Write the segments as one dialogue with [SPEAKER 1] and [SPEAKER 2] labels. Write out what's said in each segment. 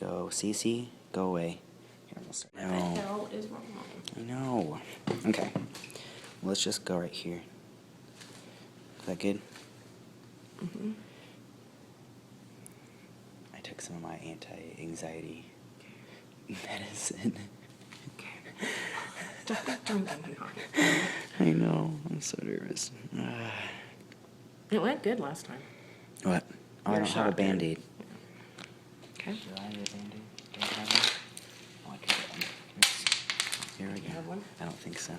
[SPEAKER 1] go. Cece, go away. Here, we'll start. No.
[SPEAKER 2] What the hell is wrong?
[SPEAKER 1] I know. Okay. Let's just go right here. Is that good?
[SPEAKER 2] Mm-hmm.
[SPEAKER 1] I took some of my anti-anxiety medicine. I know. I'm so nervous.
[SPEAKER 2] It went good last time.
[SPEAKER 1] What? Oh, I don't have a Band-Aid.
[SPEAKER 2] Okay.
[SPEAKER 1] Do I have a Band-Aid? Do I have one? Oh, I could get one. Here we go.
[SPEAKER 2] Have one?
[SPEAKER 1] I don't think so.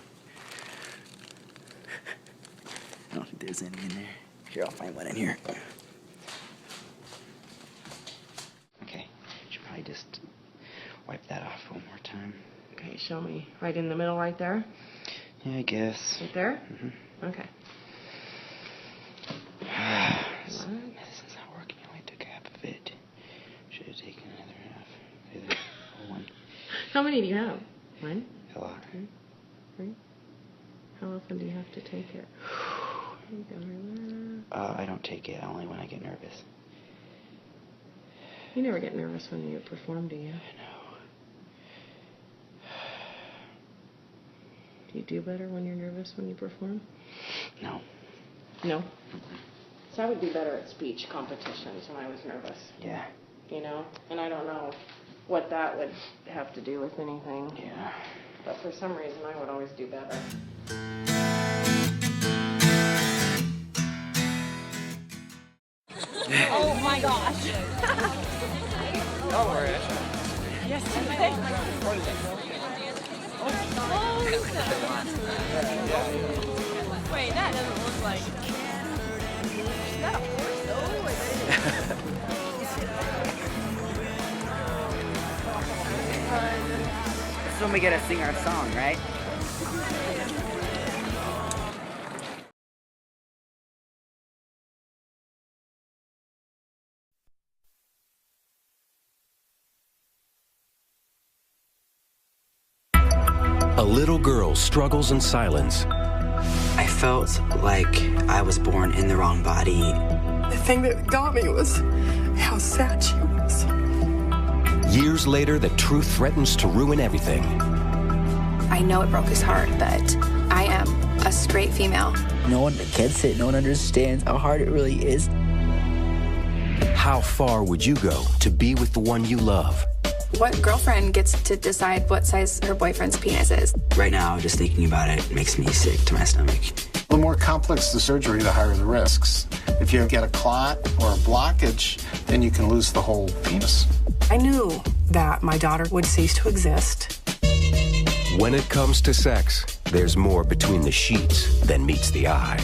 [SPEAKER 1] I don't think there's any in there. Here, I'll find one in here. Okay. Should probably just wipe that off one more time.
[SPEAKER 2] Okay, show me. Right in the middle right there?
[SPEAKER 1] Yeah, I guess.
[SPEAKER 2] Right there?
[SPEAKER 1] Mm-hmm.
[SPEAKER 2] Okay.
[SPEAKER 1] This medicine's not working. I only took half of it. Should have taken another half. The whole one.
[SPEAKER 2] How many do you have? One?
[SPEAKER 1] A lot.
[SPEAKER 2] Three? How often do you have to take it?
[SPEAKER 1] I don't take it only when I get nervous.
[SPEAKER 2] You never get nervous when you perform, do you?
[SPEAKER 1] I know.
[SPEAKER 2] Do you do better when you're nervous when you perform?
[SPEAKER 1] No.
[SPEAKER 2] No? So I would do better at speech competitions when I was nervous.
[SPEAKER 1] Yeah.
[SPEAKER 2] You know? And I don't know what that would have to do with anything.
[SPEAKER 1] Yeah.
[SPEAKER 2] But for some reason, I would always do better.
[SPEAKER 3] Oh my gosh.
[SPEAKER 4] Don't worry.
[SPEAKER 3] Yesterday. Wait, that doesn't look like. Is that a horse though?
[SPEAKER 1] This is when we get to sing our song, right?
[SPEAKER 5] A little girl struggles in silence.
[SPEAKER 6] I felt like I was born in the wrong body.
[SPEAKER 7] The thing that got me was how sad she was.
[SPEAKER 5] Years later, the truth threatens to ruin everything.
[SPEAKER 8] I know it broke his heart, but I am a straight female.
[SPEAKER 9] No one gets it. No one understands how hard it really is.
[SPEAKER 5] How far would you go to be with the one you love?
[SPEAKER 8] What girlfriend gets to decide what size her boyfriend's penis is?
[SPEAKER 6] Right now, just thinking about it makes me sick to my stomach.
[SPEAKER 10] The more complex the surgery, the higher the risks. If you get a clot or a blockage, then you can lose the whole penis.
[SPEAKER 7] I knew that my daughter would cease to exist.
[SPEAKER 5] When it comes to sex, there's more between the sheets than meets the eye.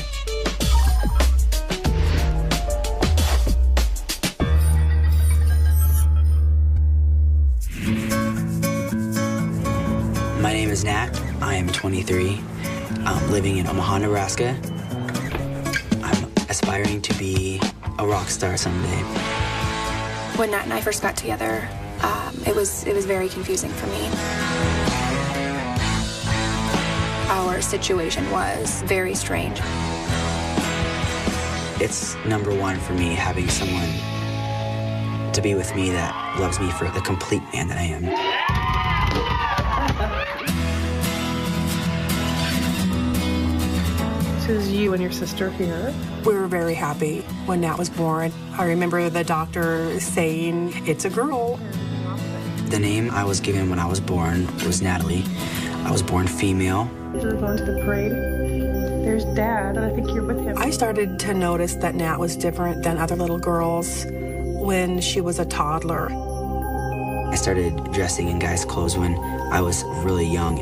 [SPEAKER 6] My name is Nat. I am 23. I'm living in Omaha, Nebraska. I'm aspiring to be a rock star someday.
[SPEAKER 8] When Nat and I first got together, it was very confusing for me. Our situation was very strange.
[SPEAKER 6] It's number one for me having someone to be with me that loves me for the complete man that I am.
[SPEAKER 7] This is you and your sister here. We were very happy when Nat was born. I remember the doctor saying, it's a girl.
[SPEAKER 6] The name I was given when I was born was Natalie. I was born female.
[SPEAKER 7] We're going to the parade. There's Dad, and I think you're with him. I started to notice that Nat was different than other little girls when she was a toddler.
[SPEAKER 6] I started dressing in guys' clothes when I was really young.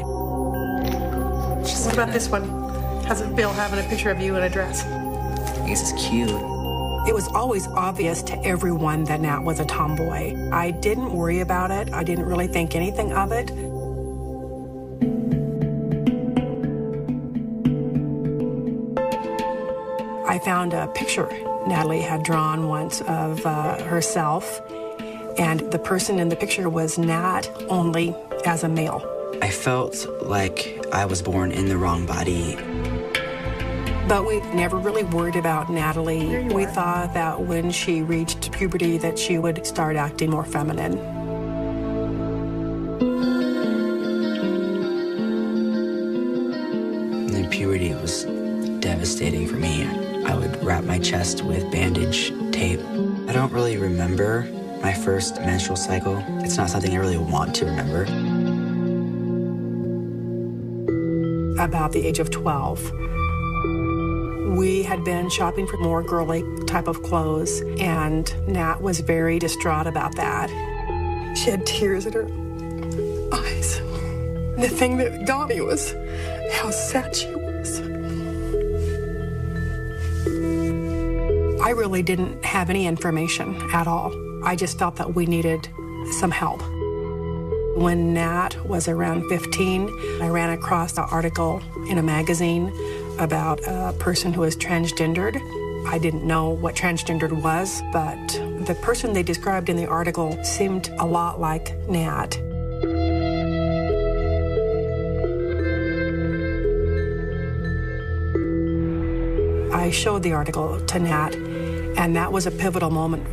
[SPEAKER 7] What about this one? How's it feel having a picture of you in a dress?
[SPEAKER 9] This is cute.
[SPEAKER 7] It was always obvious to everyone that Nat was a tomboy. I didn't worry about it. I didn't really think anything of it. I found a picture Natalie had drawn once of herself, and the person in the picture was Nat, only as a male.
[SPEAKER 6] I felt like I was born in the wrong body.
[SPEAKER 7] But we never really worried about Natalie. We thought that when she reached puberty that she would start acting more feminine.
[SPEAKER 6] puberty was devastating for me. I would wrap my chest with bandage tape. I don't really remember my first menstrual cycle. It's not something I really want to remember.
[SPEAKER 7] About the age of 12, we had been shopping for more girly type of clothes, and Nat was very distraught about that. She had tears in her eyes. The thing that got me was how sad she was. I really didn't have any information at all. I just felt that we needed some help. When Nat was around 15, I ran across an article in a magazine about a person who was transgendered. I didn't know what transgendered was, but the person they described in the article seemed a lot like Nat. I showed the article to Nat, and that was a pivotal moment.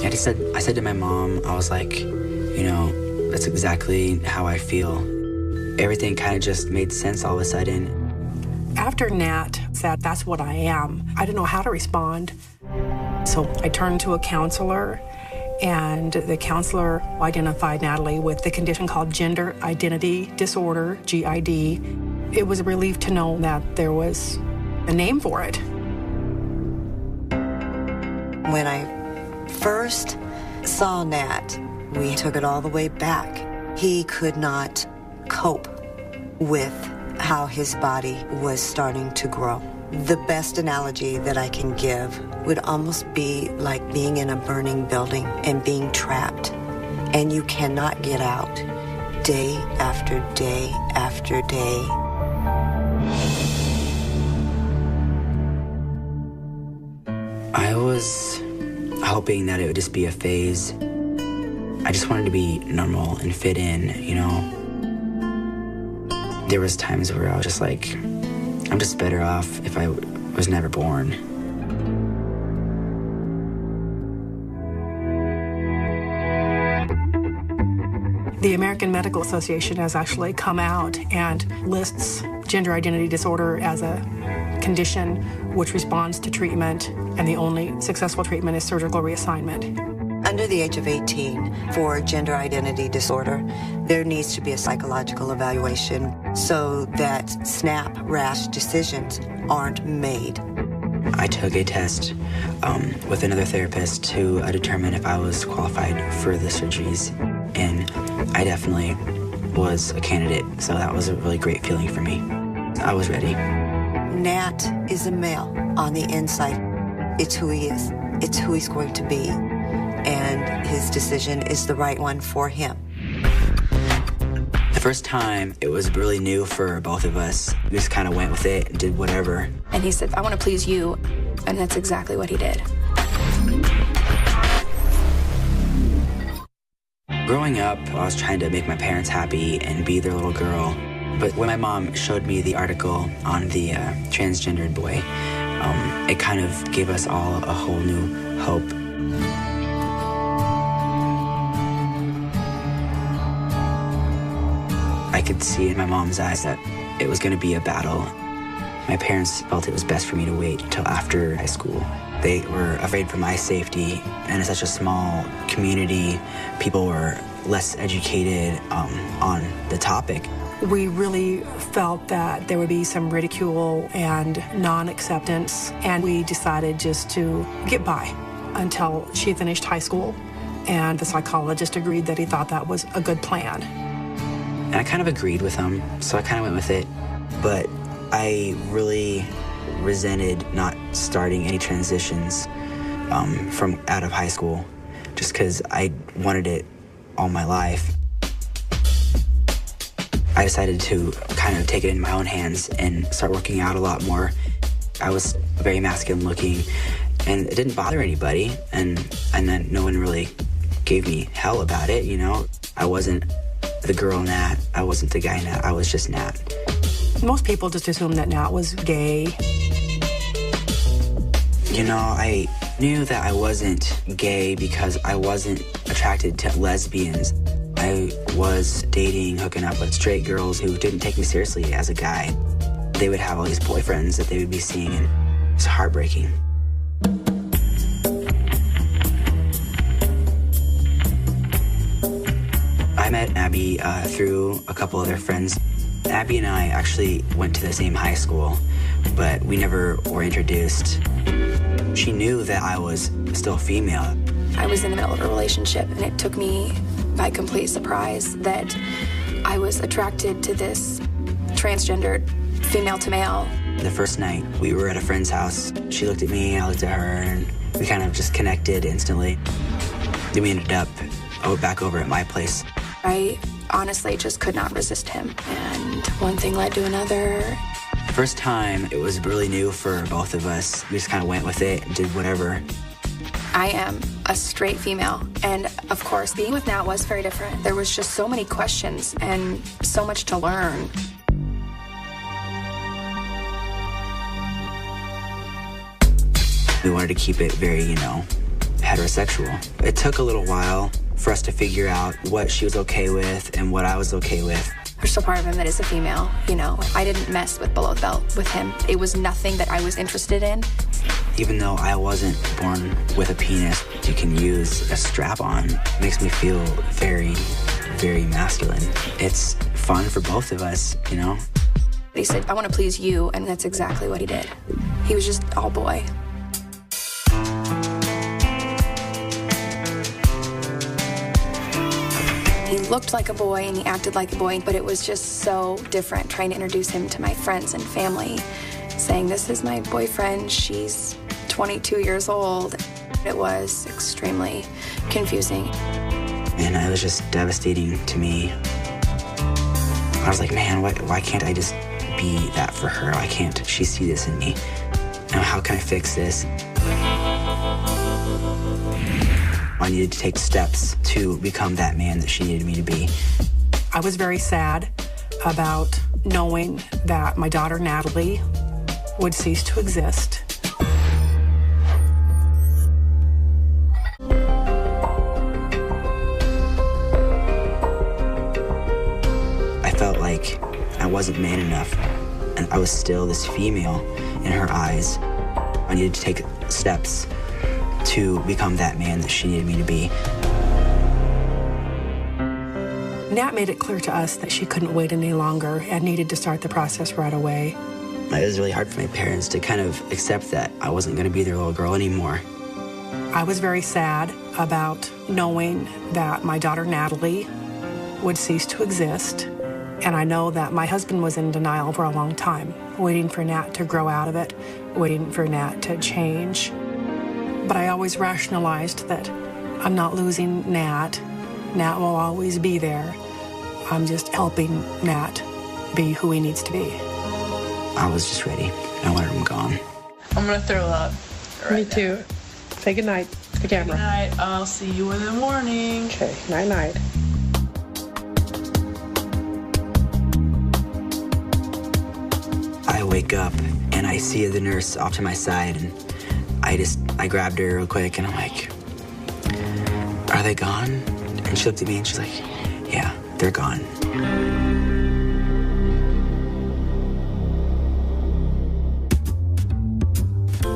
[SPEAKER 6] I said to my mom, I was like, you know, that's exactly how I feel. Everything kind of just made sense all of a sudden.
[SPEAKER 7] After Nat said, that's what I am, I didn't know how to respond. So I turned to a counselor, and the counselor identified Natalie with the condition called gender identity disorder, GID. It was a relief to know that there was a name for it.
[SPEAKER 11] When I first saw Nat, we took it all the way back. He could not cope with how his body was starting to grow. The best analogy that I can give would almost be like being in a burning building and being trapped, and you cannot get out day after day after day.
[SPEAKER 6] I was hoping that it would just be a phase. I just wanted to be normal and fit in, you know. There was times where I was just like, I'm just better off if I was never born.
[SPEAKER 7] The American Medical Association has actually come out and lists gender identity disorder as a condition which responds to treatment, and the only successful treatment is surgical reassignment.
[SPEAKER 11] Under the age of 18, for gender identity disorder, there needs to be a psychological evaluation so that snap, rash decisions aren't made.
[SPEAKER 6] I took a test with another therapist to determine if I was qualified for the surgeries, and I definitely was a candidate, so that was a really great feeling for me. I was ready.
[SPEAKER 11] Nat is a male on the inside. It's who he is. It's who he's going to be. And his decision is the right one for him.
[SPEAKER 6] The first time, it was really new for both of us. We just kind of went with it and did whatever.
[SPEAKER 8] And he said, I want to please you. And that's exactly what he did.
[SPEAKER 6] Growing up, I was trying to make my parents happy and be their little girl. But when my mom showed me the article on the transgendered boy, it kind of gave us all a whole new hope. I could see in my mom's eyes that it was going to be a battle. My parents felt it was best for me to wait until after high school. They were afraid for my safety, and in such a small community, people were less educated on the topic.
[SPEAKER 7] We really felt that there would be some ridicule and non-acceptance, and we decided just to get by until she finished high school, and the psychologist agreed that he thought that was a good plan.
[SPEAKER 6] And I kind of agreed with him, so I kind of went with it, but I really resented not starting any transitions from out of high school, just because I wanted it all my life. I decided to kind of take it in my own hands and start working out a lot more. I was very masculine looking, and it didn't bother anybody, and then no one really gave me hell about it, you know? I wasn't the girl Nat, I wasn't the guy Nat, I was just Nat.
[SPEAKER 7] Most people just assumed that Nat was gay.
[SPEAKER 6] You know, I knew that I wasn't gay because I wasn't attracted to lesbians. I was dating, hooking up with straight girls who didn't take me seriously as a guy. They would have all these boyfriends that they would be seeing, and it was heartbreaking. I met Abby through a couple other friends. Abby and I actually went to the same high school, but we never were introduced. She knew that I was still female.
[SPEAKER 8] I was in the middle of a relationship, and it took me by complete surprise that I was attracted to this transgendered female to male.
[SPEAKER 6] The first night, we were at a friend's house. She looked at me, I looked at her, and we kind of just connected instantly. Then we ended up back over at my place.
[SPEAKER 8] I honestly just could not resist him, and one thing led to another.
[SPEAKER 6] The first time, it was really new for both of us. We just kind of went with it and did whatever.
[SPEAKER 8] I am a straight female, and of course, being with Nat was very different. There was just so many questions and so much to learn.
[SPEAKER 6] We wanted to keep it very, heterosexual. It took a little while for us to figure out what she was okay with and what I was okay with.
[SPEAKER 8] There's still part of him that is a female, I didn't mess with below the belt with him. It was nothing that I was interested in.
[SPEAKER 6] Even though I wasn't born with a penis, you can use a strap-on. It makes me feel very, very masculine. It's fun for both of us,
[SPEAKER 8] He said, I want to please you, and that's exactly what he did. He was just all boy. He looked like a boy and he acted like a boy, but it was just so different trying to introduce him to my friends and family, saying, this is my boyfriend, she's 22 years old. It was extremely confusing.
[SPEAKER 6] And it was just devastating to me. I was like, man, why can't I just be that for her? Why can't she see this in me? How can I fix this? I needed to take steps to become that man that she needed me to be.
[SPEAKER 7] I was very sad about knowing that my daughter, Natalie, would cease to exist.
[SPEAKER 6] I felt like I wasn't man enough, and I was still this female in her eyes. I needed to take steps to become that man that she needed me to be.
[SPEAKER 7] Nat made it clear to us that she couldn't wait any longer and needed to start the process right away.
[SPEAKER 6] It was really hard for my parents to kind of accept that I wasn't going to be their little girl anymore.
[SPEAKER 7] I was very sad about knowing that my daughter, Natalie, would cease to exist. And I know that my husband was in denial for a long time, waiting for Nat to grow out of it, waiting for Nat to change. But I always rationalized that I'm not losing Nat. Nat will always be there. I'm just helping Nat be who he needs to be.
[SPEAKER 6] I was just ready. I wanted him gone.
[SPEAKER 3] I'm gonna throw up.
[SPEAKER 7] Me too. Say goodnight to the camera.
[SPEAKER 3] Good night. I'll see you in the morning.
[SPEAKER 7] Okay, night-night.
[SPEAKER 6] I wake up and I see the nurse off to my side, and I grabbed her real quick and I'm like, are they gone? And she looked at me and she's like, yeah, they're gone.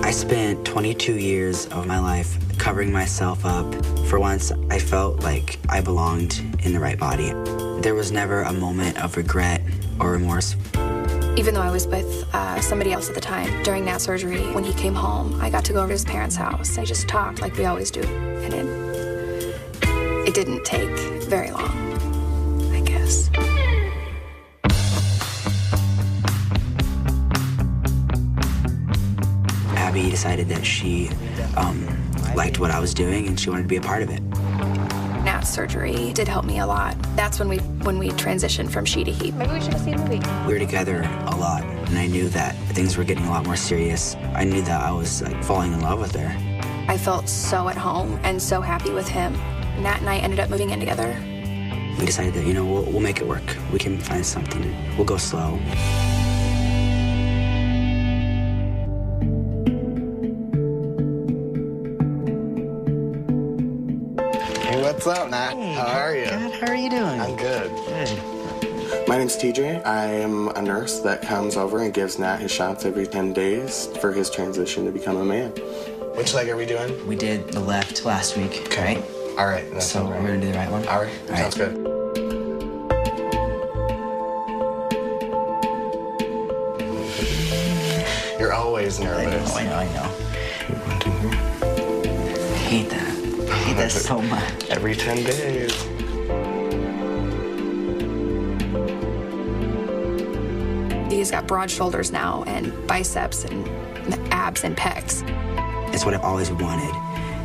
[SPEAKER 6] I spent 22 years of my life covering myself up. For once, I felt like I belonged in the right body. There was never a moment of regret or remorse.
[SPEAKER 8] Even though I was with somebody else at the time, during that surgery, when he came home, I got to go over to his parents' house. I just talked like we always do. And it didn't take very long, I guess.
[SPEAKER 6] Abby decided that she liked what I was doing and she wanted to be a part of it.
[SPEAKER 8] Nat's surgery did help me a lot. That's when we transitioned from she to he. Maybe we should have seen the movie.
[SPEAKER 6] We were together a lot, and I knew that things were getting a lot more serious. I knew that I was falling in love with her.
[SPEAKER 8] I felt so at home and so happy with him. Nat and I ended up moving in together.
[SPEAKER 6] We decided that, we'll make it work. We can find something. We'll go slow.
[SPEAKER 10] Hey, what's up, Nat?
[SPEAKER 9] Hey,
[SPEAKER 10] how are you?
[SPEAKER 9] Good. How are you doing?
[SPEAKER 10] I'm good.
[SPEAKER 9] Good.
[SPEAKER 12] My name's TJ. I am a nurse that comes over and gives Nat his shots every 10 days for his transition to become a man. Which leg are we doing?
[SPEAKER 6] We did the left last week.
[SPEAKER 12] Okay.
[SPEAKER 6] Right?
[SPEAKER 12] All right.
[SPEAKER 6] So we're going to do the right one?
[SPEAKER 12] All right. Sounds good. You're always nervous.
[SPEAKER 6] I know. I hate that. I hate that so much.
[SPEAKER 12] Every 10 days.
[SPEAKER 8] He's got broad shoulders now and biceps and abs and pecs.
[SPEAKER 6] It's what I've always wanted,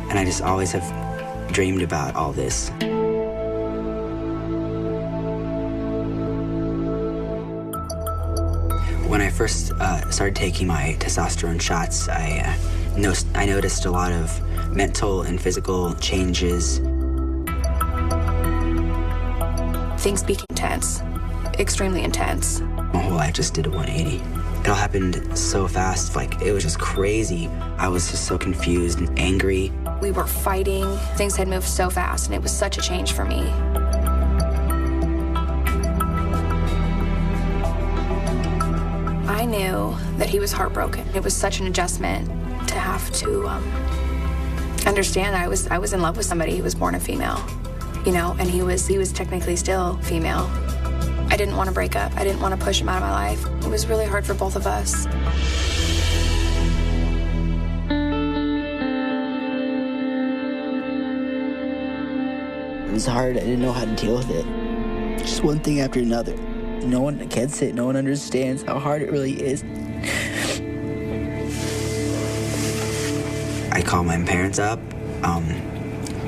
[SPEAKER 6] and I just always have dreamed about all this. When I first started taking my testosterone shots, I noticed a lot of mental and physical changes.
[SPEAKER 8] Things became intense, extremely intense.
[SPEAKER 6] My whole life just did a 180. It all happened so fast, like it was just crazy. I was just so confused and angry.
[SPEAKER 8] We were fighting. Things had moved so fast, and it was such a change for me. I knew that he was heartbroken. It was such an adjustment to have to understand that I was in love with somebody who was born a female, you know, and he was technically still female. I didn't want to break up. I didn't want to push him out of my life. It was really hard for both of us.
[SPEAKER 9] It was hard. I didn't know how to deal with it. Just one thing after another. No one gets it. No one understands how hard it really is.
[SPEAKER 6] I called my parents up,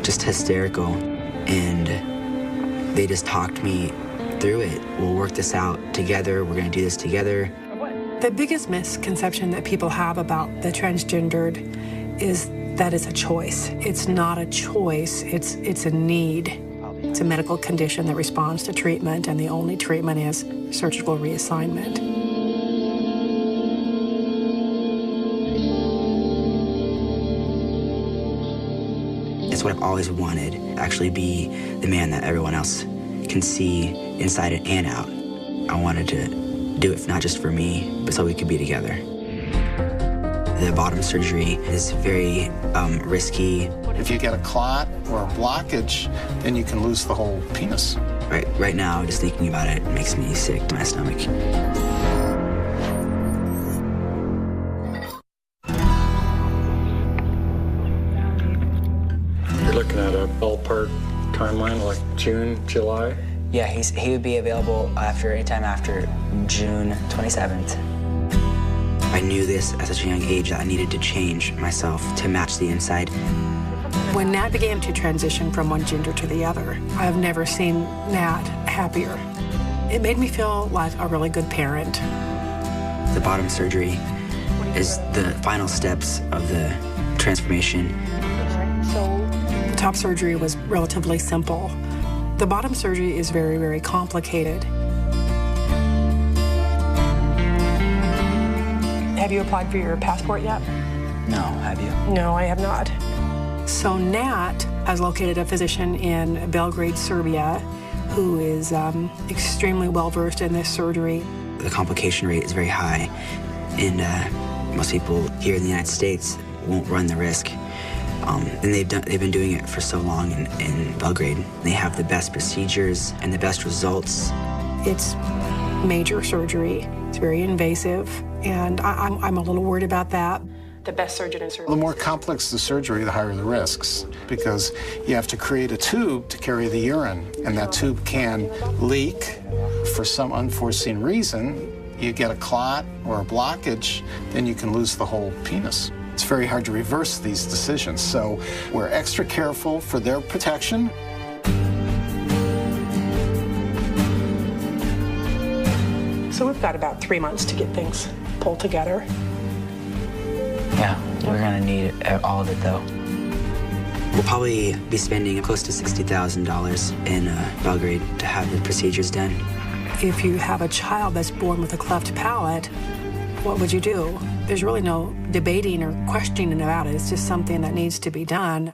[SPEAKER 6] just hysterical, and they just talked me through it. We'll work this out together. We're going to do this together.
[SPEAKER 7] The biggest misconception that people have about the transgendered is that it's a choice. It's not a choice. It's a need. It's a medical condition that responds to treatment, and the only treatment is surgical reassignment.
[SPEAKER 6] It's what I've always wanted, actually be the man that everyone else can see inside and out. I wanted to do it not just for me, but so we could be together. The bottom surgery is very risky.
[SPEAKER 10] If you get a clot or a blockage, then you can lose the whole penis.
[SPEAKER 6] Right now, just thinking about it makes me sick to my stomach.
[SPEAKER 13] You're looking at a ballpark timeline, like June, July?
[SPEAKER 6] Yeah, he would be available anytime after June 27th. I knew this at such a young age that I needed to change myself to match the inside.
[SPEAKER 7] When Nat began to transition from one gender to the other, I've never seen Nat happier. It made me feel like a really good parent.
[SPEAKER 6] The bottom surgery is the final steps of the transformation.
[SPEAKER 7] The top surgery was relatively simple. The bottom surgery is very, very complicated.
[SPEAKER 14] Have you applied for your passport yet?
[SPEAKER 6] No, have you?
[SPEAKER 14] No, I have not.
[SPEAKER 7] So Nat has located a physician in Belgrade, Serbia, who is extremely well-versed in this surgery.
[SPEAKER 6] The complication rate is very high, and most people here in the United States won't run the risk. And they've been doing it for so long in Belgrade. They have the best procedures and the best results.
[SPEAKER 7] It's major surgery. It's very invasive, and I'm a little worried about that.
[SPEAKER 14] The best surgeon in surgery.
[SPEAKER 10] The more complex the surgery, the higher the risks, because you have to create a tube to carry the urine, and that tube can leak. For some unforeseen reason, you get a clot or a blockage, then you can lose the whole penis. It's very hard to reverse these decisions, so we're extra careful for their protection.
[SPEAKER 14] So we've got about 3 months to get things pulled together.
[SPEAKER 6] Yeah, we're gonna need all of it though. We'll probably be spending close to $60,000 in Belgrade to have the procedures done.
[SPEAKER 7] If you have a child that's born with a cleft palate, what would you do? There's really no debating or questioning about it. It's just something that needs to be done.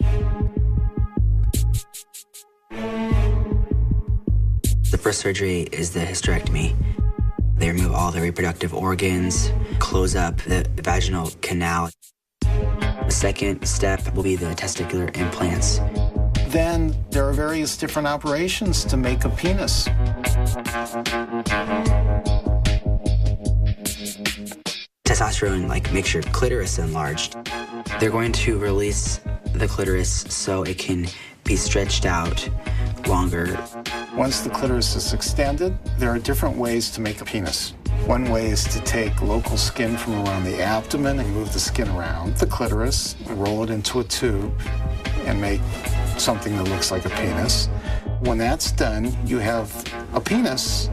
[SPEAKER 6] The first surgery is the hysterectomy. They remove all the reproductive organs, close up the vaginal canal. The second step will be the testicular implants.
[SPEAKER 10] Then there are various different operations to make a penis.
[SPEAKER 6] Testosterone makes your clitoris enlarged. They're going to release the clitoris so it can be stretched out longer.
[SPEAKER 10] Once the clitoris is extended, there are different ways to make a penis. One way is to take local skin from around the abdomen and move the skin around the clitoris, roll it into a tube, and make something that looks like a penis. When that's done, you have a penis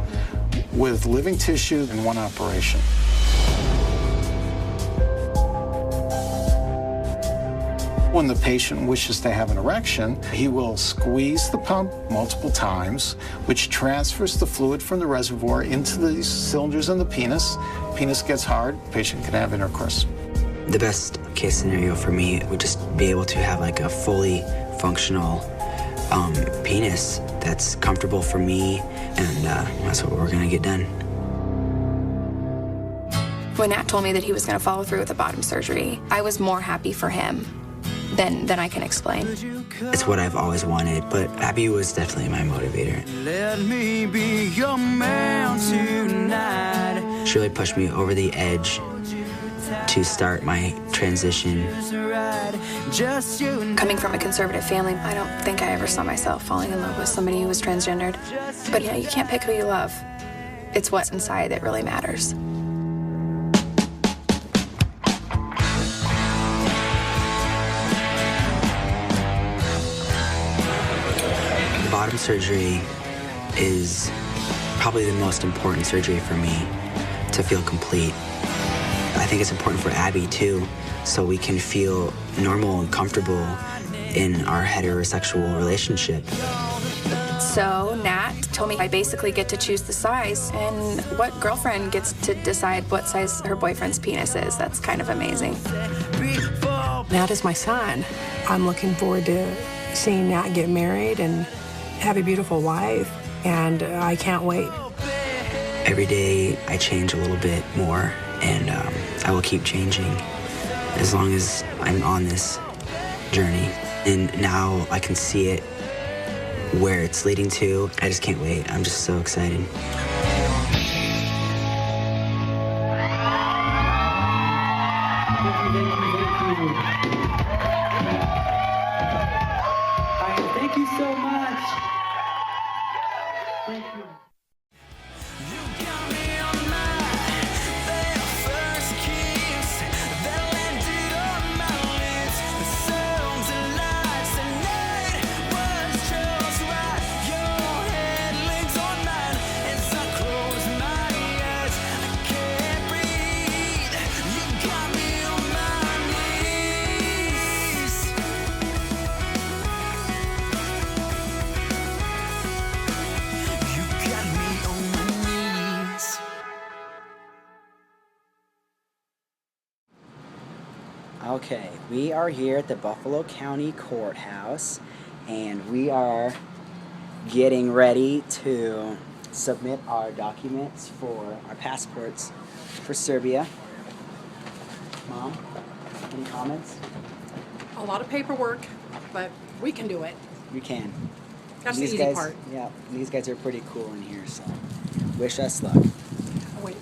[SPEAKER 10] with living tissue in one operation. When the patient wishes to have an erection, he will squeeze the pump multiple times, which transfers the fluid from the reservoir into the cylinders in the penis. Penis gets hard, patient can have intercourse.
[SPEAKER 6] The best case scenario for me would just be able to have a fully functional penis that's comfortable for me, and that's what we're gonna get done.
[SPEAKER 8] When Nat told me that he was going to follow through with the bottom surgery, I was more happy for him than I can explain.
[SPEAKER 6] It's what I've always wanted, but Abby was definitely my motivator.
[SPEAKER 15] Let me be your man tonight.
[SPEAKER 6] She really pushed me over the edge to start my transition.
[SPEAKER 8] Coming from a conservative family, I don't think I ever saw myself falling in love with somebody who was transgendered. But you can't pick who you love. It's what's inside that really matters.
[SPEAKER 6] Bottom surgery is probably the most important surgery for me to feel complete. I think it's important for Abby too, so we can feel normal and comfortable in our heterosexual relationship.
[SPEAKER 8] So Nat told me I basically get to choose the size, and what girlfriend gets to decide what size her boyfriend's penis is? That's kind of amazing.
[SPEAKER 7] Nat is my son. I'm looking forward to seeing Nat get married and have a beautiful life, and I can't wait.
[SPEAKER 6] Every day I change a little bit more, and I will keep changing as long as I'm on this journey. And now I can see it, where it's leading to. I just can't wait. I'm just so excited.
[SPEAKER 15] Thank you so much. Thank you.
[SPEAKER 16] Okay, we are here at the Buffalo County Courthouse, and we are getting ready to submit our documents for our passports for Serbia. Mom, any comments?
[SPEAKER 7] A lot of paperwork, but we can do it.
[SPEAKER 16] We can.
[SPEAKER 7] That's
[SPEAKER 16] These
[SPEAKER 7] the easy
[SPEAKER 16] guys,
[SPEAKER 7] part.
[SPEAKER 16] Yeah, these guys are pretty cool in here, so wish us luck.
[SPEAKER 7] Oh, wait.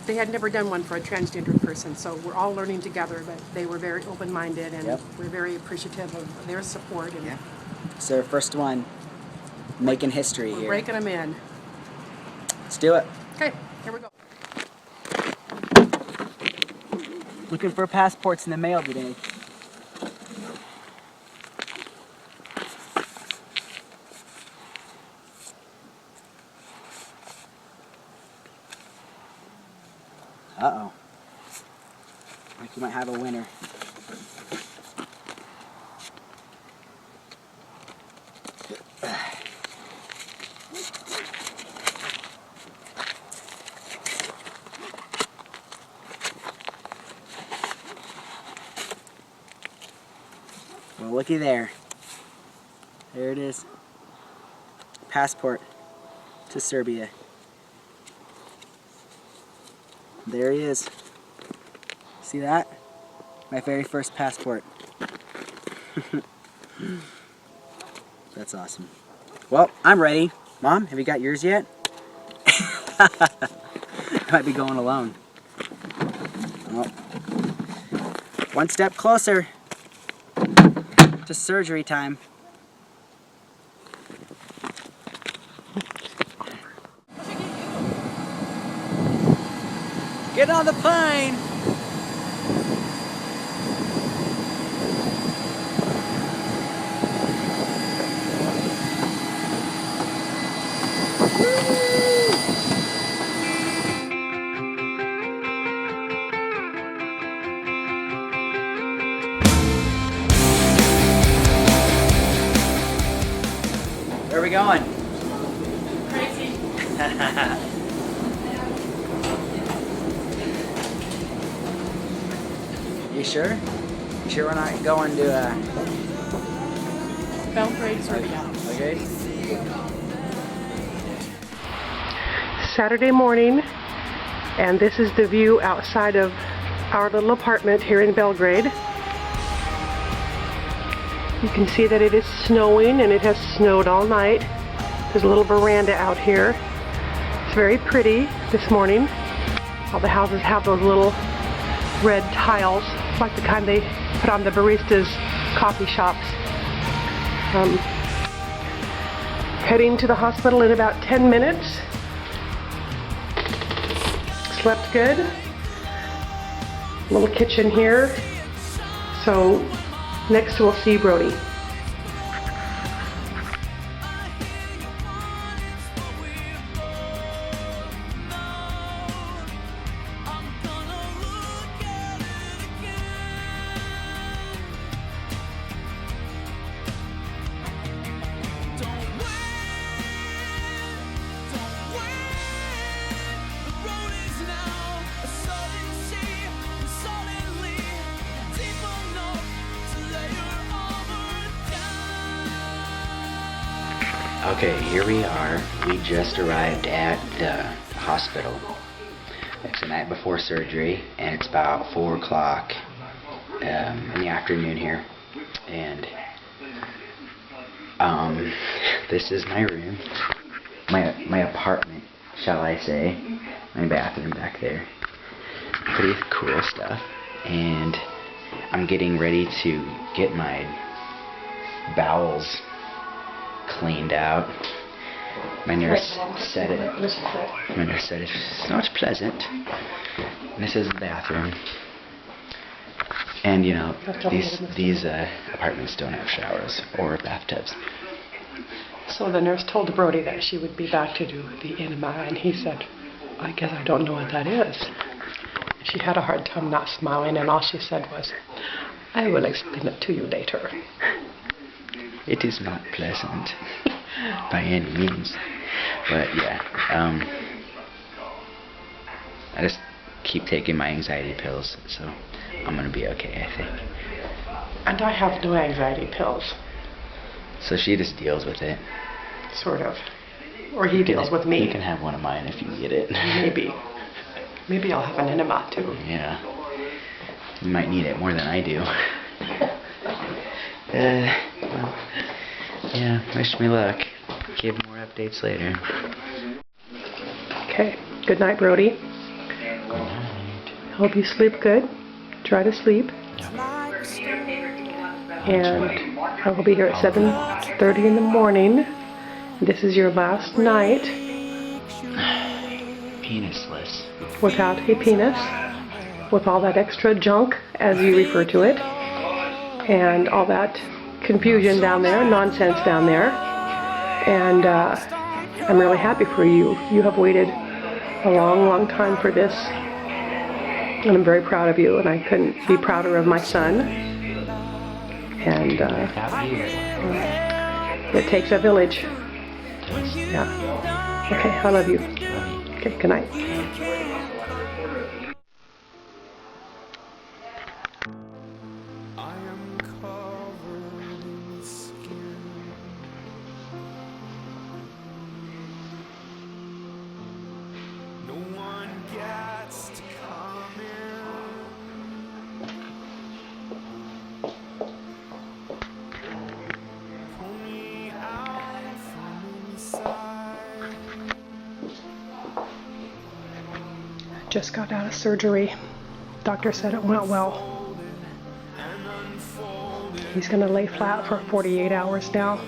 [SPEAKER 7] They had never done one for a transgender person, so we're all learning together, but they were very open-minded, and we're very appreciative of their support. And
[SPEAKER 16] It's their first one making history
[SPEAKER 7] we're
[SPEAKER 16] here.
[SPEAKER 7] breaking them in.
[SPEAKER 16] Let's do it.
[SPEAKER 7] Okay, here we go.
[SPEAKER 16] Looking for passports in the mail today. Uh-oh. I think we might have a winner. Well, looky there. There it is. Passport. to Serbia. There he is. See that? My very first passport. That's awesome. Well, I'm ready. Mom, have you got yours yet? I might be going alone. Well, one step closer to surgery time. Get on the plane! Where are we going?
[SPEAKER 3] Crazy.
[SPEAKER 16] You sure? You sure we're not going to
[SPEAKER 3] Belgrade, Serbia.
[SPEAKER 16] Okay.
[SPEAKER 7] Saturday morning, and this is the view outside of our little apartment here in Belgrade. You can see that it is snowing, and it has snowed all night. There's a little veranda out here. It's very pretty this morning. All the houses have those little red tiles, like the kind they put on the baristas' coffee shops. Heading to the hospital in about 10 minutes. Slept good. Little kitchen here. So next we'll see Brody.
[SPEAKER 16] Okay, here we are. We just arrived at the hospital. It's the night before surgery, and it's about 4 o'clock in the afternoon here. And this is my room, my apartment, shall I say. My bathroom back there. Pretty cool stuff. And I'm getting ready to get my bowels cleaned out. My nurse said it's not pleasant. And this is the bathroom. And you know, these apartments don't have showers or bathtubs.
[SPEAKER 7] So the nurse told Brody that she would be back to do the enema, and he said, I guess I don't know what that is. She had a hard time not smiling, and all she said was, I will explain it to you later.
[SPEAKER 16] It is not pleasant by any means, but yeah, I just keep taking my anxiety pills, so I'm gonna be okay, I think.
[SPEAKER 7] And I have no anxiety pills.
[SPEAKER 16] So she just deals with it.
[SPEAKER 7] Sort of. Or he deals with me.
[SPEAKER 16] You can have one of mine if you get it.
[SPEAKER 7] Maybe. Maybe I'll have an enema too.
[SPEAKER 16] Yeah. You might need it more than I do. Well, yeah, wish me luck. Give more updates later.
[SPEAKER 7] Okay. Good night, Brody.
[SPEAKER 16] Good night.
[SPEAKER 7] Hope you sleep good. Try to sleep. And I will be here at 7:30 in the morning. This is your last night.
[SPEAKER 16] Penisless.
[SPEAKER 7] Without a penis. With all that extra junk, as you refer to it. And all that confusion down there, nonsense down there. And I'm really happy for you. You have waited a long, long time for this. And I'm very proud of you, and I couldn't be prouder of my son. And it takes a village. Yeah. Okay, I love you. Okay, good night. Just got out of surgery. Doctor said it went well. He's going to lay flat for 48 hours now.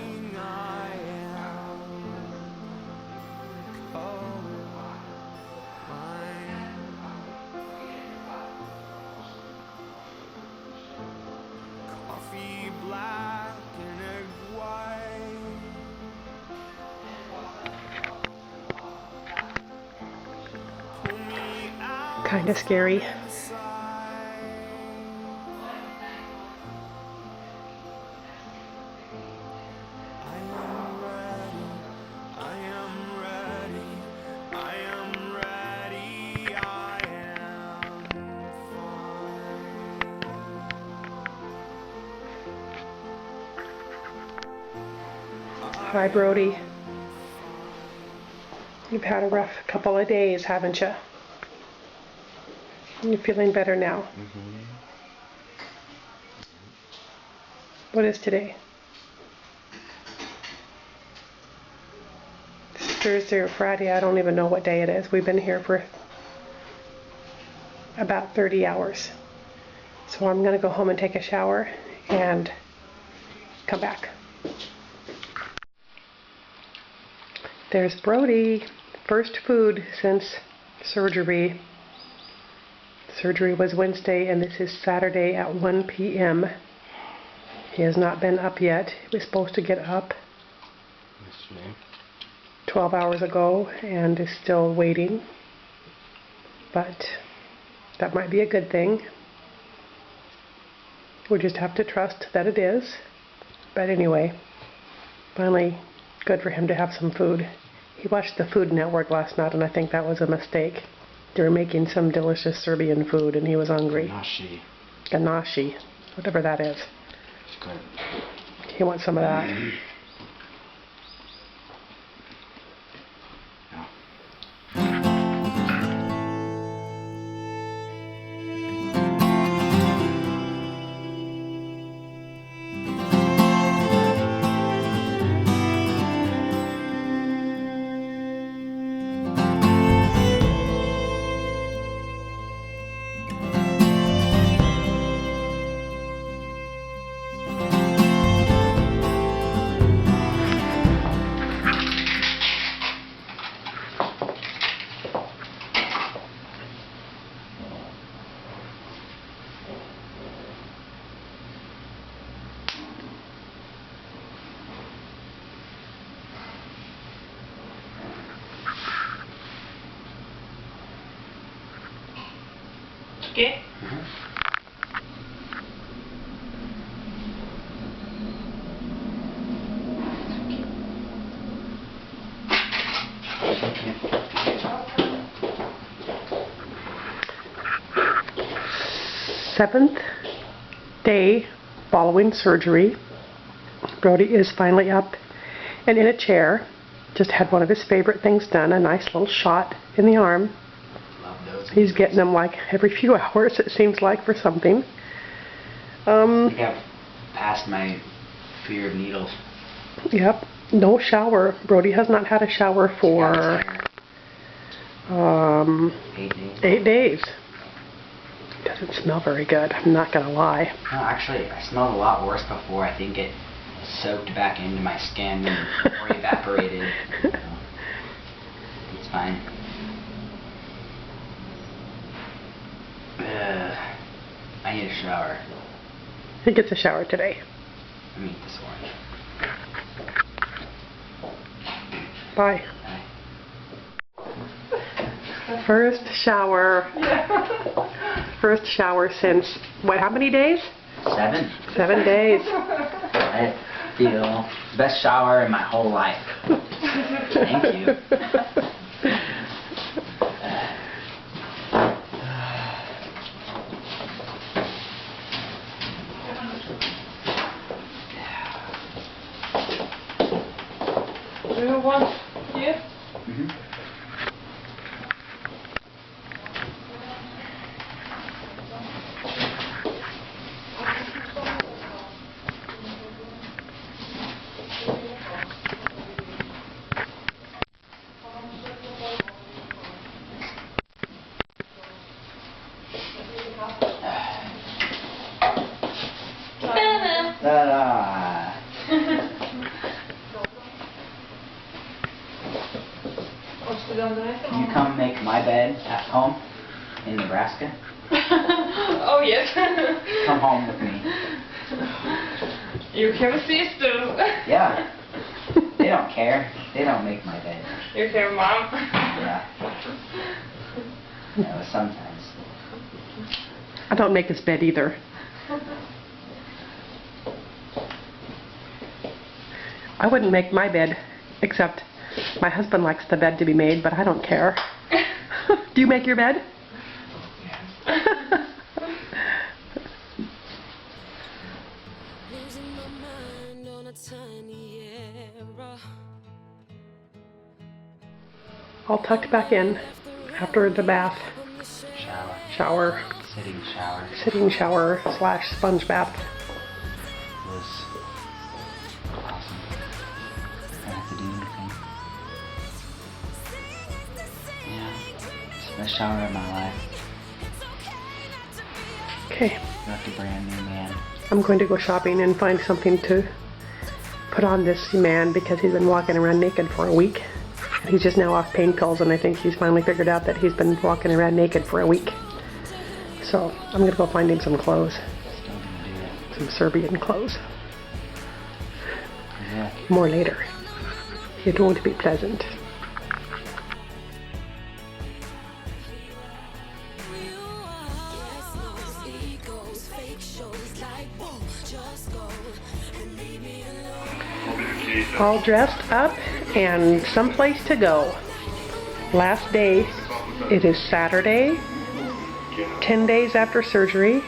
[SPEAKER 7] Kind of scary. Hi, Brody. You've had a rough couple of days, haven't you? You're feeling better now.
[SPEAKER 1] Mm-hmm.
[SPEAKER 7] What is today? It's Thursday or Friday. I don't even know what day it is. We've been here for about 30 hours. So I'm going to go home and take a shower and come back. There's Brody. First food since surgery. Surgery was Wednesday and this is Saturday at 1 p.m. He has not been up yet. He was supposed to get up 12 hours ago and is still waiting. But that might be a good thing. We just have to trust that it is. But anyway, finally good for him to have some food. He watched the Food Network last night and I think that was a mistake. They were making some delicious Serbian food and he was hungry.
[SPEAKER 1] Ganache.
[SPEAKER 7] Ganache. Whatever that is.
[SPEAKER 1] Good.
[SPEAKER 7] He wants some of that.
[SPEAKER 3] Okay.
[SPEAKER 7] Seventh day following surgery. Brody is finally up and in a chair. Just had one of his favorite things done, a nice little shot in the arm. He's getting them like every few hours, it seems like, for something.
[SPEAKER 16] I think I've passed my fear of needles.
[SPEAKER 7] Yep. No shower. Brody has not had a shower for 8 days. Doesn't smell very good, I'm not gonna lie.
[SPEAKER 16] No, actually, I smelled a lot worse before. I think it soaked back into my skin or evaporated. It's fine. I need a shower.
[SPEAKER 7] He gets a shower today.
[SPEAKER 16] I mean, this orange.
[SPEAKER 7] Bye. First shower. First shower since, what, how many days?
[SPEAKER 16] 7.
[SPEAKER 7] 7 days.
[SPEAKER 16] I feel best shower in my whole life. Thank you.
[SPEAKER 3] Do you want here?
[SPEAKER 16] Ta-da! Can you come make my bed at home in Nebraska?
[SPEAKER 3] Oh, yes.
[SPEAKER 16] Come home with me.
[SPEAKER 3] You have sisters.
[SPEAKER 16] Yeah. They don't care. They don't make my bed.
[SPEAKER 3] You have mom.
[SPEAKER 16] Yeah. Yeah, sometimes.
[SPEAKER 7] I don't make his bed either. I wouldn't make my bed, except my husband likes the bed to be made, but I don't care. Do you make your bed? All tucked back in after the bath. Shower. Sitting shower / sponge bath.
[SPEAKER 16] Was awesome. Didn't have to do anything. Yeah. It's the best shower of my life.
[SPEAKER 7] Okay.
[SPEAKER 16] Like a brand new man.
[SPEAKER 7] I'm going to go shopping and find something to put on this man because he's been walking around naked for a week. He's just now off pain pills, and I think he's finally figured out that he's been walking around naked for a week. So I'm going to go find him some clothes. Some Serbian clothes.
[SPEAKER 16] Yeah.
[SPEAKER 7] More later. It won't be pleasant. All dressed up and someplace to go. Last day, it is Saturday, 10 days after surgery,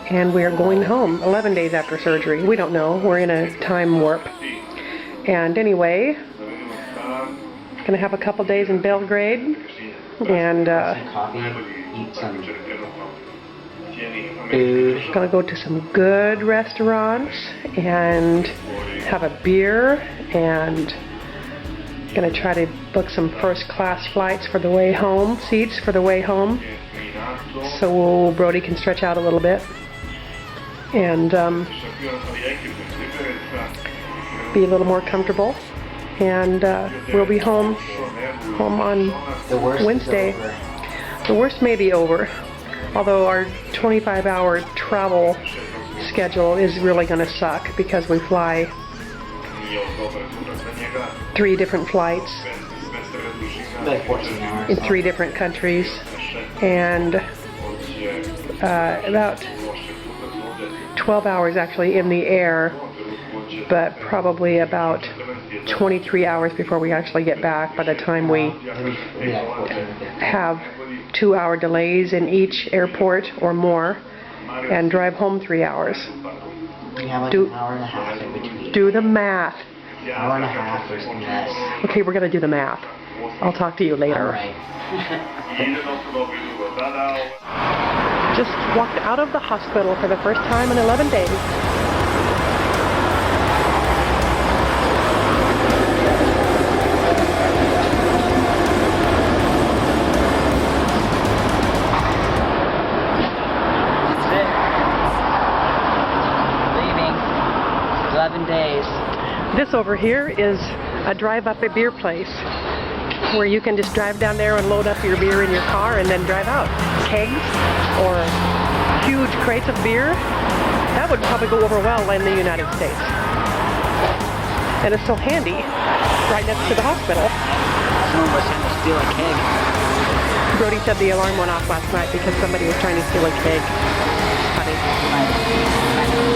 [SPEAKER 7] and we are going home 11 days after surgery. We don't know, we're in a time warp. And anyway, gonna have a couple days in Belgrade and
[SPEAKER 16] Coffee, eat some food.
[SPEAKER 7] gonna go to some good restaurants and have a beer, and gonna try to book some first class flights for the way home, seats for the way home, so Brody can stretch out a little bit and be a little more comfortable, and we'll be home on Wednesday. The worst may be over, although our 25-hour travel schedule is really going to suck because we fly 3 different flights in 3 different countries, and about 12 hours actually in the air, but probably about 23 hours before we actually get back by the time we have 2-hour delays in each airport or more and drive home 3 hours.
[SPEAKER 16] We have like an hour and a half in between.
[SPEAKER 7] Do the math.
[SPEAKER 16] Hour and a half or less.
[SPEAKER 7] Okay, we're going to do the math. I'll talk to you later. Just walked out of the hospital for the first time in 11 days.
[SPEAKER 16] That's it. Leaving. 11 days.
[SPEAKER 7] This over here is a drive-up a beer place where you can just drive down there and load up your beer in your car and then drive out. Kegs or huge crates of beer, that would probably go over well in the United States. And it's so handy, right next to the hospital.
[SPEAKER 16] Someone was trying to steal a keg.
[SPEAKER 7] Brody said the alarm went off last night because somebody was trying to steal a keg. Funny.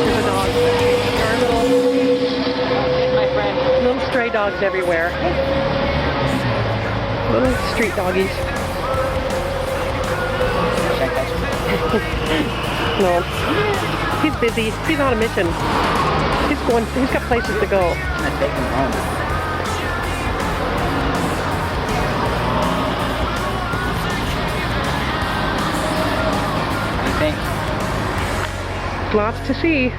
[SPEAKER 7] There's a dog.
[SPEAKER 16] My friend.
[SPEAKER 7] Little stray dogs everywhere. Little street doggies. No. He's busy. He's on a mission. He's got places to go.
[SPEAKER 16] I'm gonna take him home. What do you think?
[SPEAKER 7] Lots to see.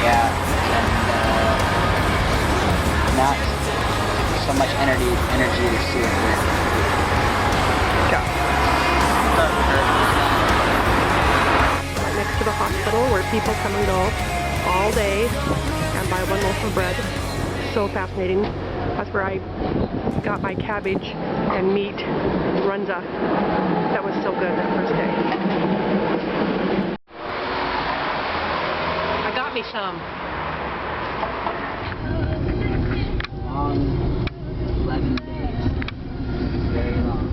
[SPEAKER 16] Yeah, and not so much energy to see it here.
[SPEAKER 7] Right next to the hospital where
[SPEAKER 14] people come and go all day and buy one loaf of bread. So fascinating. That's where I got my cabbage and meat runza. That was so good that first day. I got me some.
[SPEAKER 16] Long 11 days. Very long.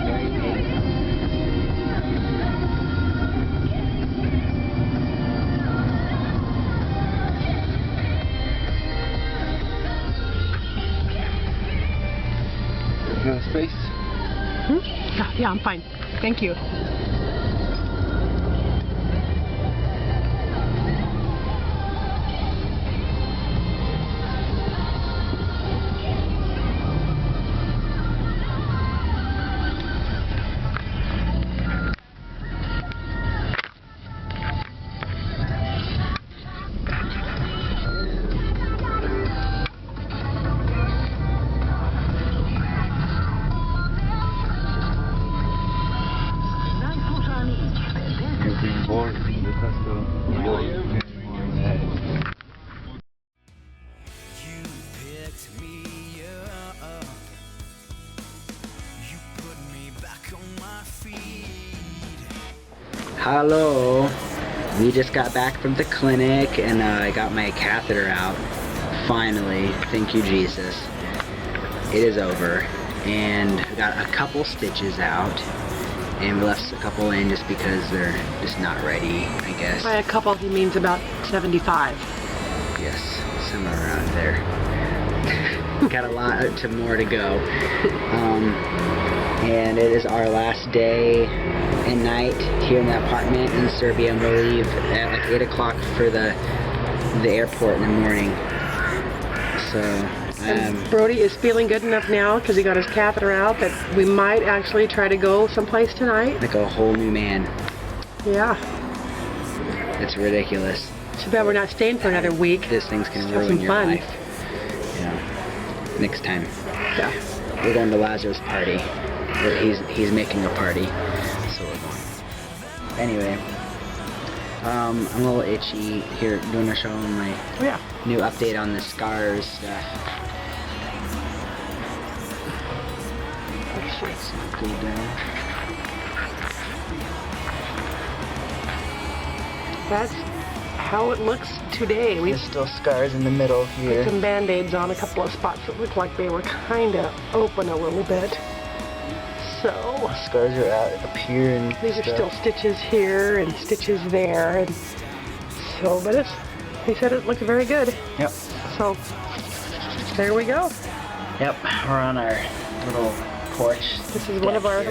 [SPEAKER 16] Very painful.
[SPEAKER 1] You have space?
[SPEAKER 14] Yeah, I'm fine. Thank you.
[SPEAKER 1] You've been bored in the hospital.
[SPEAKER 16] Hello. We just got back from the clinic and I got my catheter out. Finally. Thank you, Jesus. It is over. And we got a couple stitches out. And we left a couple in just because they're just not ready, I guess.
[SPEAKER 14] By a couple, he means about 75.
[SPEAKER 16] Yes, somewhere around there. Got a lot more to go. And it is our last day and night here in the apartment in Serbia, and we'll leave at like 8 o'clock for the airport in the morning. So,
[SPEAKER 14] and Brody is feeling good enough now because he got his catheter out that we might actually try to go someplace tonight.
[SPEAKER 16] like a whole new man.
[SPEAKER 14] Yeah.
[SPEAKER 16] It's ridiculous.
[SPEAKER 14] Too bad we're not staying for another week.
[SPEAKER 16] These things can
[SPEAKER 14] Let's have
[SPEAKER 16] ruin
[SPEAKER 14] some
[SPEAKER 16] your
[SPEAKER 14] fun.
[SPEAKER 16] life. Yeah. Next time.
[SPEAKER 14] Yeah.
[SPEAKER 16] We're going to Lazarus' party. He's making a party. So we're going. Anyway. I'm a little itchy. Here, doing a show on my new update on the scars stuff. Let's go down.
[SPEAKER 14] That's how it looks today.
[SPEAKER 16] There's still scars in the middle here.
[SPEAKER 14] Put some band-aids on a couple of spots that looked like they were kind of open a little bit. So
[SPEAKER 16] scars are out up here and
[SPEAKER 14] these are still stitches here and stitches there, and so but he said it looked very good.
[SPEAKER 16] Yep.
[SPEAKER 14] So there we go.
[SPEAKER 16] Yep, we're on our little porch.
[SPEAKER 14] This is one of our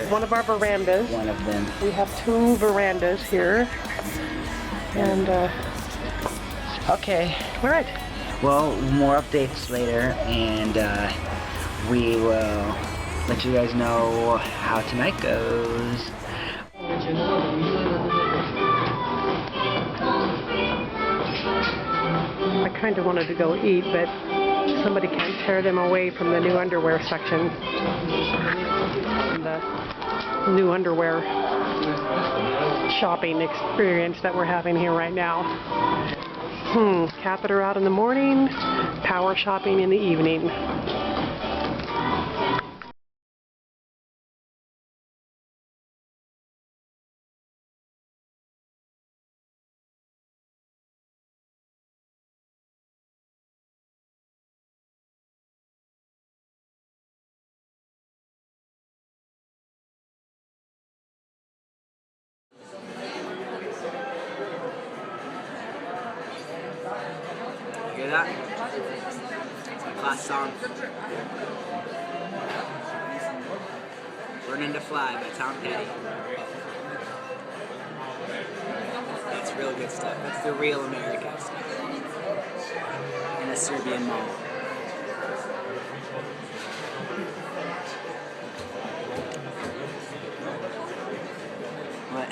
[SPEAKER 14] verandas.
[SPEAKER 16] One of them.
[SPEAKER 14] We have 2 verandas here. And
[SPEAKER 16] okay.
[SPEAKER 14] All right.
[SPEAKER 16] Well, more updates later, and we will let you guys know how tonight goes.
[SPEAKER 14] I kind of wanted to go eat, but somebody can't tear them away from the new underwear section. And the new underwear shopping experience that we're having here right now. Catheter out in the morning, power shopping in the evening.
[SPEAKER 16] Hear that? Class song. Learning to Fly by Tom Petty. That's real good stuff. That's the real American stuff. In a Serbian mall. What?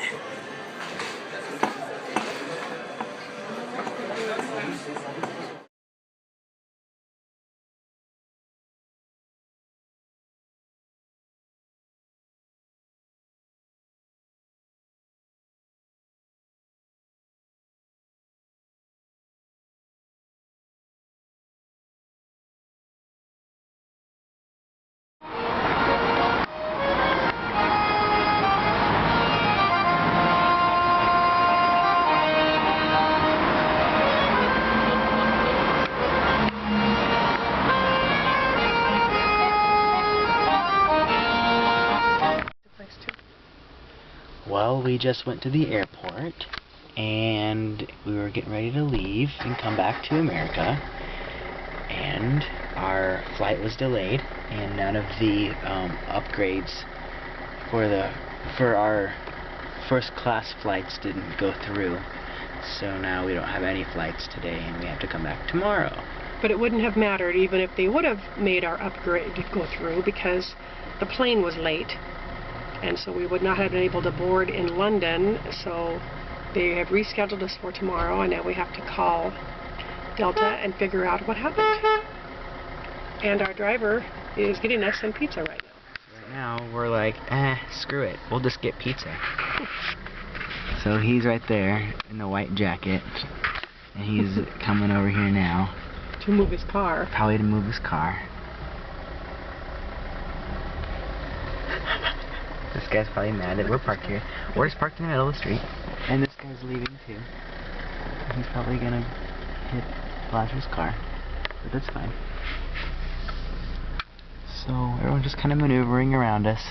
[SPEAKER 1] Well, we just went to the airport, and we were getting ready to leave and come back to America, and our flight was delayed, and none of the upgrades for our first class flights didn't go through. So now we don't have any flights today, and we have to come back tomorrow.
[SPEAKER 14] But it wouldn't have mattered even if they would have made our upgrade go through, because the plane was late, and so we would not have been able to board in London. So they have rescheduled us for tomorrow, and now we have to call Delta and figure out what happened. And our driver is getting us some pizza right now.
[SPEAKER 1] Right now we're like, screw it, we'll just get pizza. So he's right there in the white jacket, and he's coming over here now.
[SPEAKER 14] To move his car.
[SPEAKER 1] Probably to move his car. This guy's probably mad that we're parked here. We're just parked in the middle of the street, and this guy's leaving too. He's probably gonna hit Lazarus' car, but that's fine. So everyone's just kind of maneuvering around us,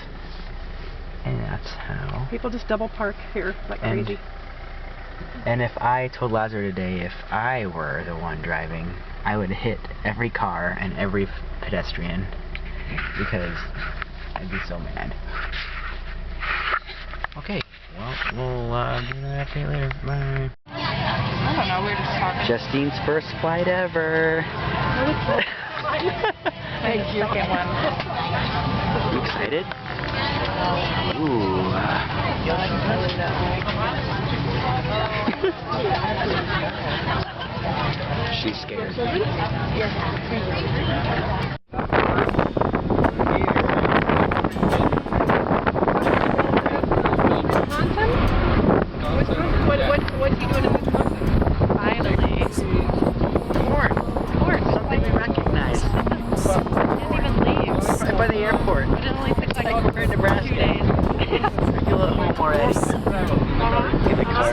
[SPEAKER 1] and that's how.
[SPEAKER 14] People just double park here like crazy.
[SPEAKER 1] And if I told Lazarus today, if I were the one driving, I would hit every car and every pedestrian, because I'd be so mad. Okay, well, we'll do that update later. Bye.
[SPEAKER 3] I don't know, we were just talking.
[SPEAKER 1] Justine's first flight ever.
[SPEAKER 3] Thank you. Second one.
[SPEAKER 1] You excited? Ooh. She's scared.
[SPEAKER 14] What's he doing in Wisconsin?
[SPEAKER 1] Finally. Court. Something we recognize.
[SPEAKER 14] Didn't even leave.
[SPEAKER 1] Right by the airport.
[SPEAKER 14] It only took like
[SPEAKER 1] we're in Nebraska.
[SPEAKER 14] 2 days.
[SPEAKER 1] Feel at home already. Get the car.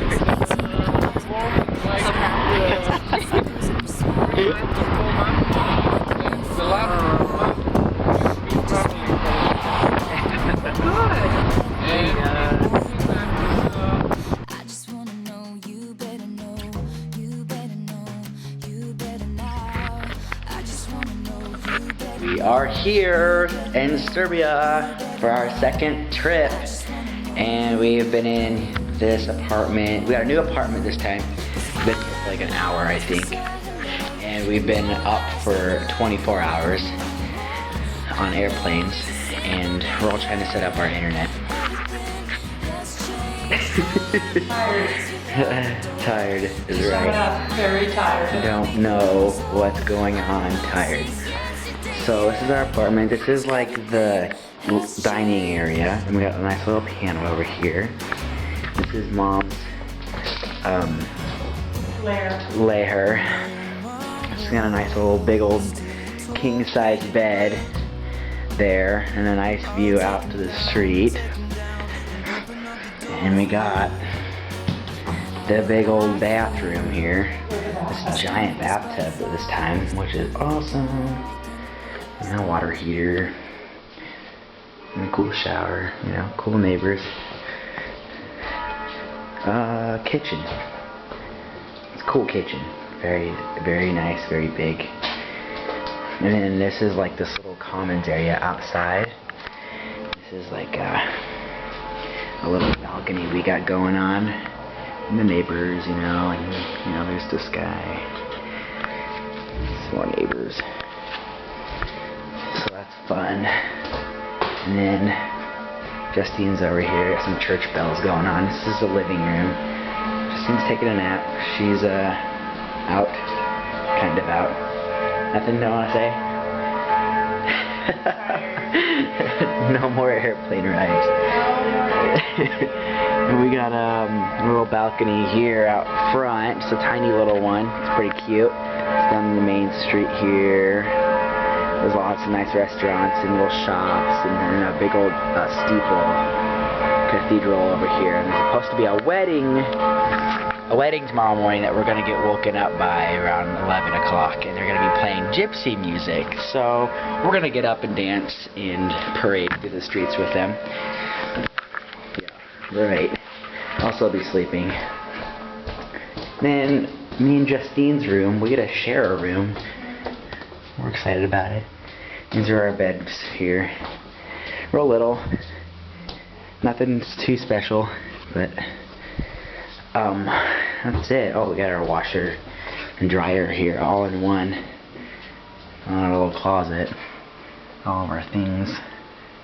[SPEAKER 1] We are here in Serbia for our second trip, and we have been in this apartment. We got a new apartment this time. We've been here for like an hour, I think, and we've been up for 24 hours on airplanes, and we're all trying to set up our internet. Tired is right.
[SPEAKER 3] Very tired.
[SPEAKER 1] Don't know what's going on. Tired. So this is our apartment. This is like the dining area, and we got a nice little piano over here. This is Mom's lair. She's got a nice little big old king-size bed there, and a nice view out to the street. And we got the big old bathroom here. This giant bathtub this time, which is awesome. And a water heater. And a cool shower, you know, cool neighbors. Kitchen. It's a cool kitchen. Very, very nice, very big. And then this is like this little commons area outside. This is like a little balcony we got going on. And the neighbors, you know, and you know, there's this guy. Some more neighbors. So that's fun. And then Justine's over here, got some church bells going on. This is the living room. Justine's taking a nap. She's out, kind of out. Nothing to want to say? No more airplane rides. And we got a little balcony here out front. It's a tiny little one. It's pretty cute. It's down the main street here. There's lots of nice restaurants and little shops, and then a big old steeple cathedral over here. And there's supposed to be a wedding tomorrow morning that we're going to get woken up by around 11 o'clock, and they're going to be playing gypsy music. So we're going to get up and dance and parade through the streets with them. Yeah, right. I'll still be sleeping. Then me and Justine's room, we get to share a room. We're excited about it. These are our beds here. Real little. Nothing too special, but that's it. Oh, we got our washer and dryer here all in one. Our little closet. All of our things.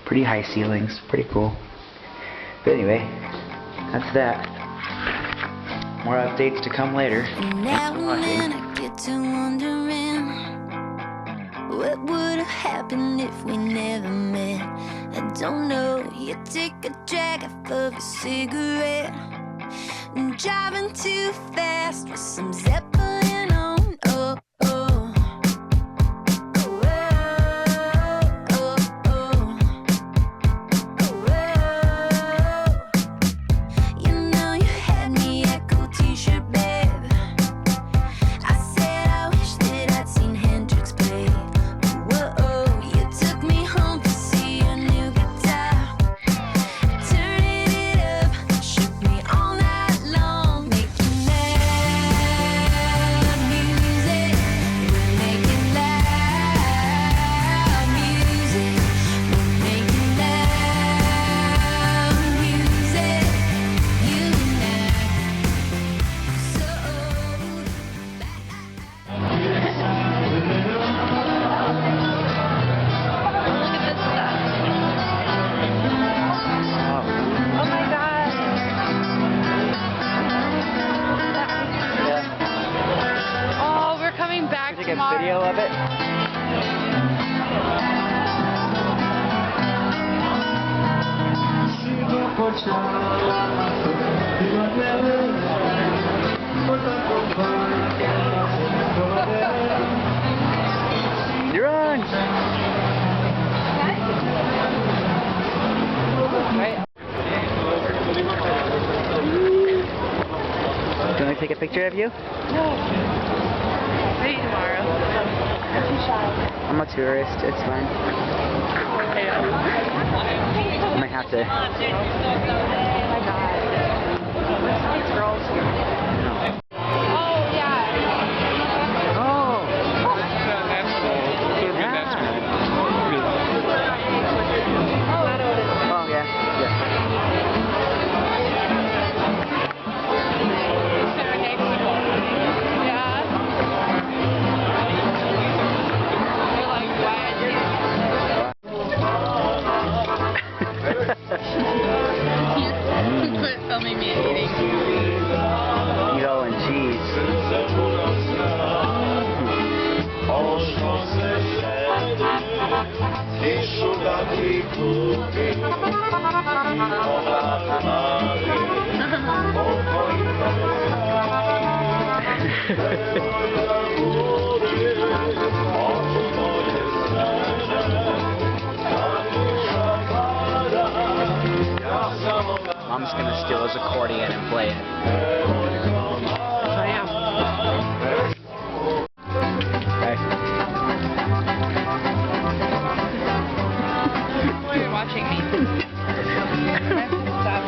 [SPEAKER 1] Pretty high ceilings, pretty cool. But anyway, that's that. More updates to come later.
[SPEAKER 17] Now and then I get to wondering what would have happened if we never met. I don't know. You take a drag off of a cigarette, driving too fast with some Zeppelin on. Oh, oh.
[SPEAKER 1] Video of it. You're on. Right. Can I take a picture of you?
[SPEAKER 3] No. Maybe tomorrow.
[SPEAKER 1] I'm a tourist, it's fine. I might have to.
[SPEAKER 3] Oh my god. These girls here.
[SPEAKER 1] No.
[SPEAKER 3] Oh, yeah.
[SPEAKER 1] Oh. Oh, yeah.
[SPEAKER 3] Filming me eating.
[SPEAKER 1] Meatball and cheese. Mom's gonna steal his accordion and play it.
[SPEAKER 14] I am.
[SPEAKER 3] Why are you watching me? Stop.